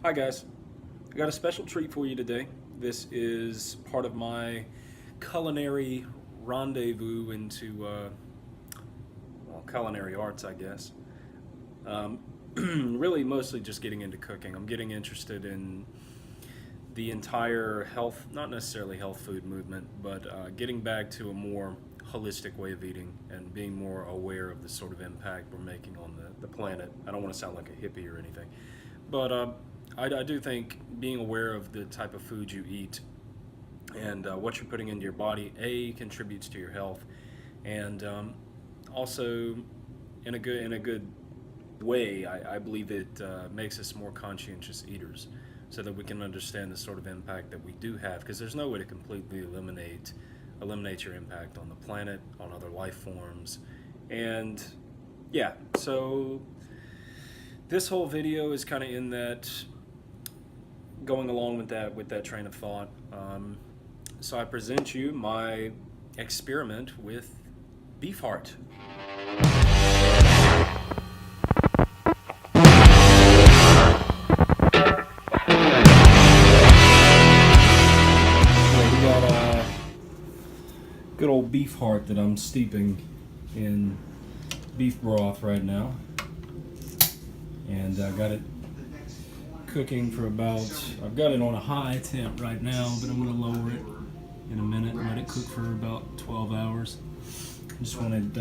Hi guys, I got a special treat for you today. This is part of my culinary rendezvous into culinary arts, I guess. Um, really, mostly just getting into cooking. I'm getting interested in the entire health, not necessarily health food movement, but getting back to a more holistic way of eating and being more aware of the sort of impact we're making on the planet. I don't want to sound like a hippie or anything, but I do think being aware of the type of food you eat and what you're putting into your body, contributes to your health, and also in a good way. I believe it makes us more conscientious eaters, so that we can understand the sort of impact that we do have. Because there's no way to completely eliminate your impact on the planet, on other life forms, and yeah. So this whole video is kind of in that, going along with that train of thought. So I present you my experiment with beef heart. We got a good old beef heart that I'm steeping in beef broth right now, and I got it cooking for about, I've got it on a high temp right now, but I'm going to lower it in a minute and let it cook for about 12 hours. I just wanted,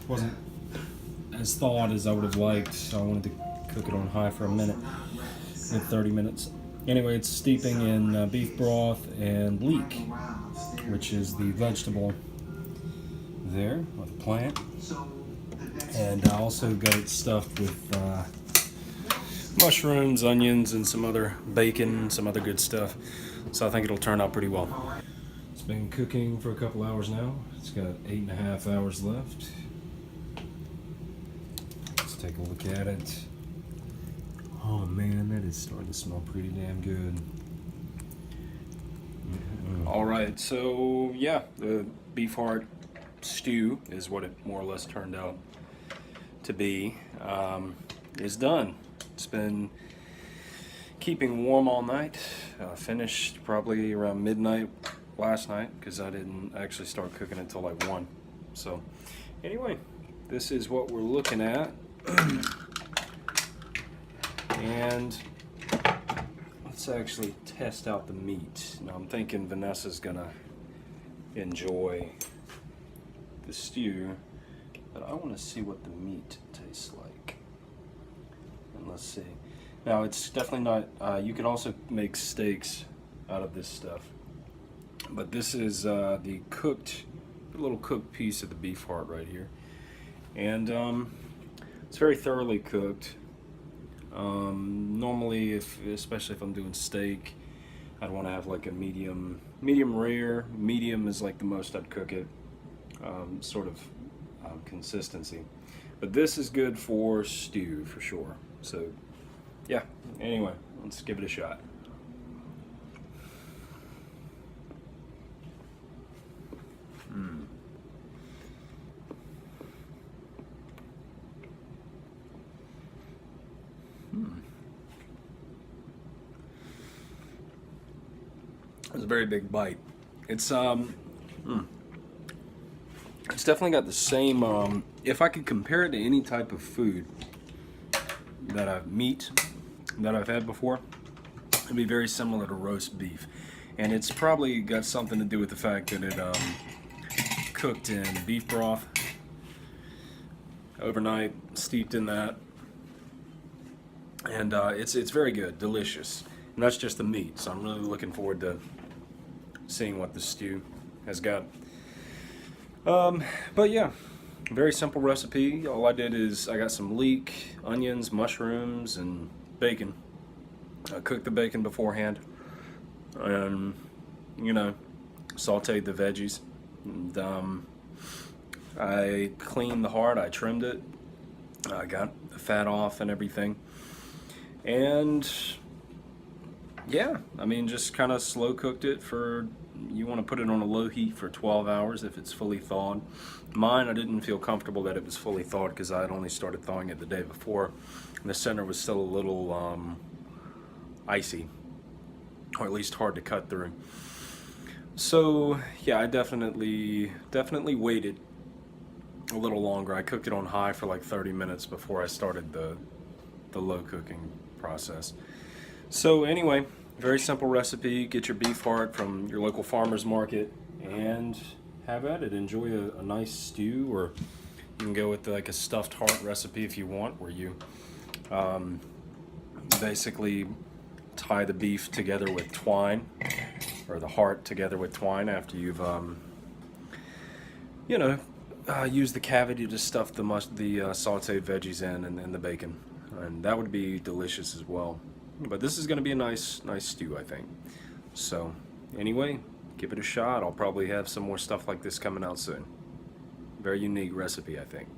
wasn't as thawed as I would have liked, so I wanted to cook it on high for a minute, like 30 minutes. Anyway, it's steeping in beef broth and leek, which is the vegetable there, or the plant. And I also got it stuffed with mushrooms, onions, and some other bacon, some other good stuff. So I think it'll turn out pretty well. It's been cooking for a couple hours now. It's got 8.5 hours left. Let's take a look at it. Oh man, that is starting to smell pretty damn good. All right, so yeah, the beef heart stew is what it more or less turned out to be. Is done. It's been keeping warm all night. Finished probably around midnight last night, because I didn't actually start cooking until like 1. So anyway, this is what we're looking at. And let's actually test out the meat. Now I'm thinking Vanessa's gonna enjoy the stew, but I want to see what the meat tastes like. And let's see. Now it's definitely not, you could also make steaks out of this stuff, but this is the little cooked piece of the beef heart right here. And it's very thoroughly cooked. Normally, especially if I'm doing steak, I'd want to have like a medium rare. Medium is like the most I'd cook it, sort of consistency. But this is good for stew for sure. So yeah, anyway, let's give it a shot. It's a very big bite. It's definitely got the same. If I could compare it to any type of food meat that I've had before, it'd be very similar to roast beef, and it's probably got something to do with the fact that it cooked in beef broth overnight, steeped in that, and it's very good, delicious. And that's just the meat, so I'm really looking forward to seeing what the stew has got. But yeah, very simple recipe. All I did is I got some leek, onions, mushrooms, and bacon. I cooked the bacon beforehand, and sauteed the veggies. And I cleaned the heart. I trimmed it. I got the fat off and everything. And yeah, I mean, just kind of slow cooked it for, you want to put it on a low heat for 12 hours if it's fully thawed. Mine, I didn't feel comfortable that it was fully thawed because I had only started thawing it the day before. And the center was still a little, icy, or at least hard to cut through. So yeah, I definitely waited a little longer. I cooked it on high for like 30 minutes before I started the low cooking process. So anyway, very simple recipe. Get your beef heart from your local farmer's market and have at it. Enjoy a nice stew, or you can go with like a stuffed heart recipe if you want, where you basically tie the beef together with twine, or the heart together with twine after you've you know, use the cavity to stuff the sauteed veggies in, and the bacon, and that would be delicious as well. But this is going to be a nice stew, I think. So anyway, give it a shot. I'll probably have some more stuff like this coming out soon. Very unique recipe, I think.